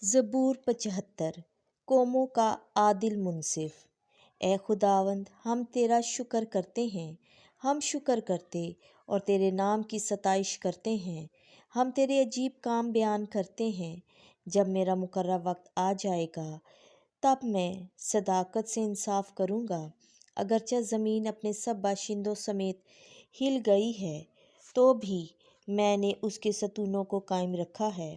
زبور 75۔ قوموں کا عادل منصف۔ اے خداوند، ہم تیرا شکر کرتے ہیں، ہم شکر کرتے اور تیرے نام کی ستائش کرتے ہیں۔ ہم تیرے عجیب کام بیان کرتے ہیں۔ جب میرا مقررہ وقت آ جائے گا تب میں صداقت سے انصاف کروں گا۔ اگرچہ زمین اپنے سب باشندوں سمیت ہل گئی ہے تو بھی میں نے اس کے ستونوں کو قائم رکھا ہے۔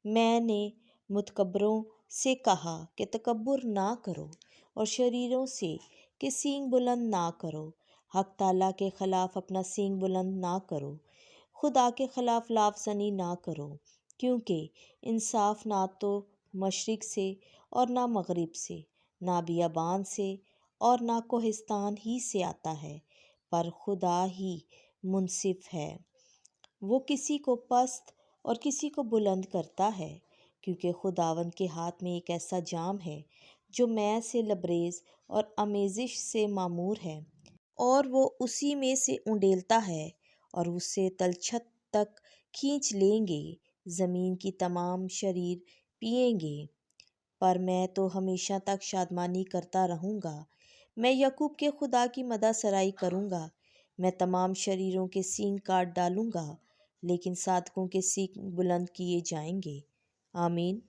میں نے متکبروں سے کہا کہ تکبر نہ کرو، اور شریروں سے کہ سینگ بلند نہ کرو۔ حق تعالیٰ کے خلاف اپنا سینگ بلند نہ کرو، خدا کے خلاف لاف زنی نہ کرو، کیونکہ انصاف نہ تو مشرق سے اور نہ مغرب سے، نہ بیابان سے اور نہ کوہستان ہی سے آتا ہے، پر خدا ہی منصف ہے۔ وہ کسی کو پست اور کسی کو بلند کرتا ہے، کیونکہ خداوند کے ہاتھ میں ایک ایسا جام ہے جو مے سے لبریز اور آمیزش سے معمور ہے، اور وہ اسی میں سے انڈیلتا ہے اور اسے تلچھٹ تک کھینچ لیں گے۔ زمین کی تمام شریر پئیں گے، پر میں تو ہمیشہ تک شادمانی کرتا رہوں گا۔ میں یعقوب کے خدا کی مدح سرائی کروں گا۔ میں تمام شریروں کے سینگ کاٹ ڈالوں گا، لیکن صادقوں کے سینگ بلند کیے جائیں گے۔ آمین۔